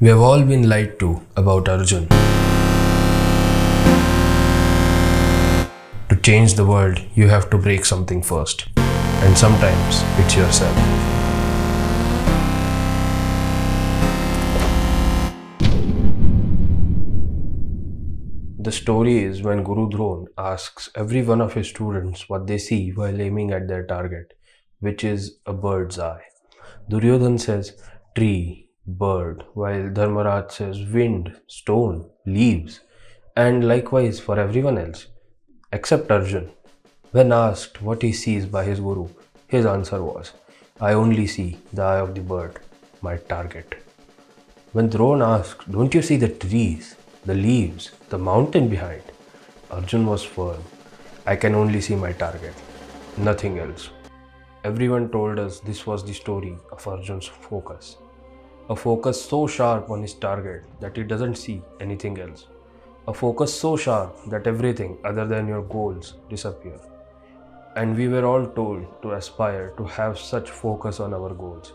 We have all been lied to about Arjun. To change the world, you have to break something first. And sometimes it's yourself. The story is when Guru Drona asks every one of his students what they see while aiming at their target, which is a bird's eye. Duryodhan says tree, bird, while Dharmaraj says wind, stone, leaves, and likewise for everyone else, except Arjun. When asked what he sees by his guru, his answer was, I only see the eye of the bird, my target. When Drona asked, don't you see the trees, the leaves, the mountain behind? Arjun was firm. I can only see my target, nothing else. Everyone told us this was the story of Arjun's focus. A focus so sharp on his target that he doesn't see anything else. A focus so sharp that everything other than your goals disappear. And we were all told to aspire to have such focus on our goals.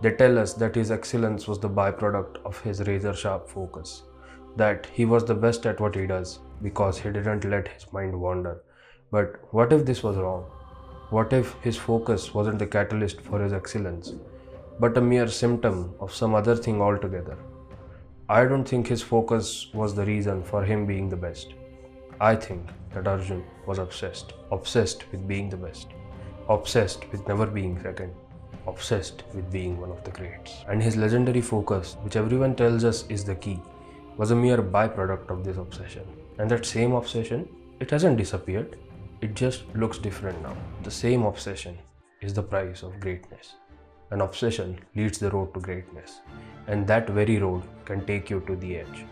They tell us that his excellence was the byproduct of his razor sharp focus, that he was the best at what he does because he didn't let his mind wander. But what if this was wrong? What if his focus wasn't the catalyst for his excellence, but a mere symptom of some other thing altogether? I don't think his focus was the reason for him being the best. I think that Arjun was obsessed with being the best, obsessed with never being second, obsessed with being one of the greats. And his legendary focus, which everyone tells us is the key, was a mere byproduct of this obsession. And that same obsession, it hasn't disappeared, it just looks different now. The same obsession is the price of greatness. An obsession leads the road to greatness, and that very road can take you to the edge.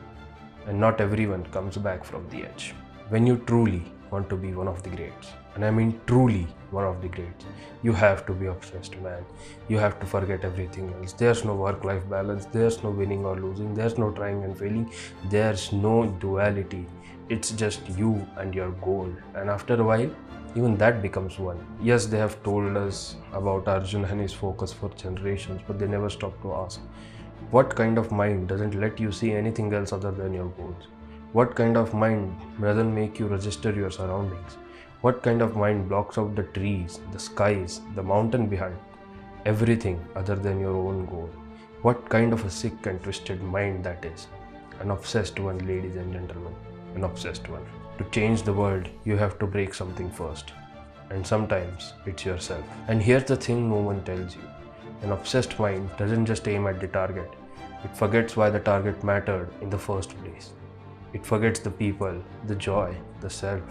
And not everyone comes back from the edge. When you truly want to be one of the greats, and I mean truly one of the greats, you have to be obsessed, man. You have to forget everything else. There's no work-life balance, there's no winning or losing, there's no trying and failing, there's no duality. It's just you and your goal. And after a while, even that becomes one. Yes, they have told us about Arjun and his focus for generations, but they never stop to ask, what kind of mind doesn't let you see anything else other than your goals? What kind of mind doesn't make you register your surroundings? What kind of mind blocks out the trees, the skies, the mountain behind? Everything other than your own goal. What kind of a sick and twisted mind that is? An obsessed one, ladies and gentlemen. An obsessed one. To change the world, you have to break something first. And sometimes it's yourself. And here's the thing no one tells you. An obsessed mind doesn't just aim at the target. It forgets why the target mattered in the first place. It forgets the people, the joy, the self.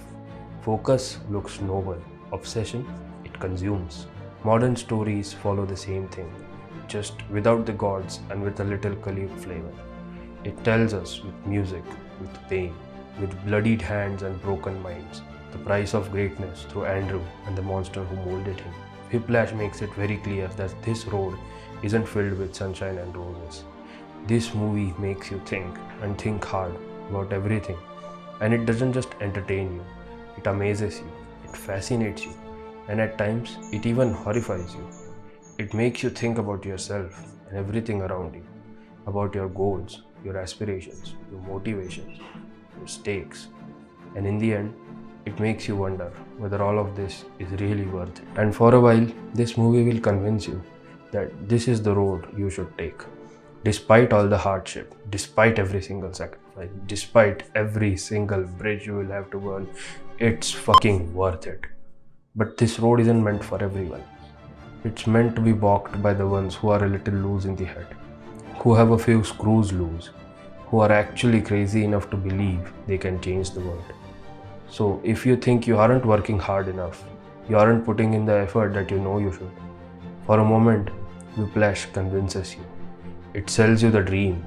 Focus looks noble. Obsession, it consumes. Modern stories follow the same thing, just without the gods and with a little Kali flavor. It tells us with music, with pain, with bloodied hands and broken minds, the price of greatness through Andrew and the monster who molded him. Whiplash makes it very clear that this road isn't filled with sunshine and roses. This movie makes you think and think hard about everything, and it doesn't just entertain you, it amazes you, it fascinates you, and at times it even horrifies you. It makes you think about yourself and everything around you, about your goals, your aspirations, your motivations, your stakes, and in the end, it makes you wonder whether all of this is really worth it. And for a while, this movie will convince you that this is the road you should take. Despite all the hardship, despite every single sacrifice, despite every single bridge you will have to burn, it's fucking worth it. But this road isn't meant for everyone. It's meant to be walked by the ones who are a little loose in the head, who have a few screws loose, who are actually crazy enough to believe they can change the world. So if you think you aren't working hard enough, you aren't putting in the effort that you know you should, for a moment, Whiplash convinces you. It sells you the dream,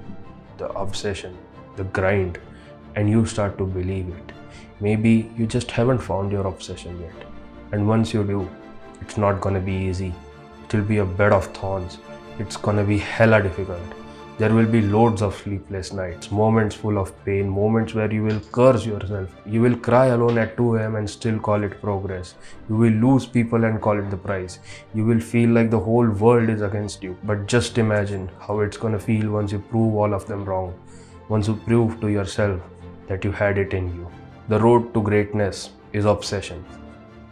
the obsession, the grind, and you start to believe it. Maybe you just haven't found your obsession yet. And once you do, it's not gonna be easy. It will be a bed of thorns. It's gonna be hella difficult. There will be loads of sleepless nights, moments full of pain, moments where you will curse yourself. You will cry alone at 2 a.m. and still call it progress. You will lose people and call it the prize. You will feel like the whole world is against you. But just imagine how it's gonna feel once you prove all of them wrong. Once you prove to yourself that you had it in you. The road to greatness is obsession.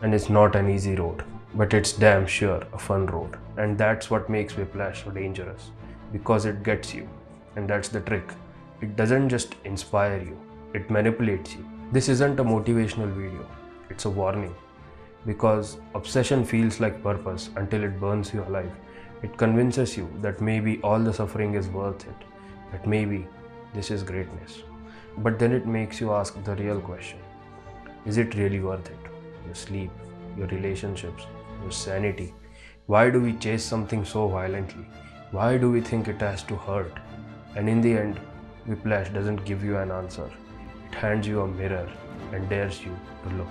And it's not an easy road, but it's damn sure a fun road. And that's what makes Whiplash so dangerous, because it gets you. And that's the trick. It doesn't just inspire you, it manipulates you. This isn't a motivational video, it's a warning. Because obsession feels like purpose until it burns you alive. It convinces you that maybe all the suffering is worth it, that maybe this is greatness. But then it makes you ask the real question. Is it really worth it? Your sleep, your relationships, your sanity. Why do we chase something so violently? Why do we think it has to hurt? And in the end, Whiplash doesn't give you an answer. It hands you a mirror and dares you to look.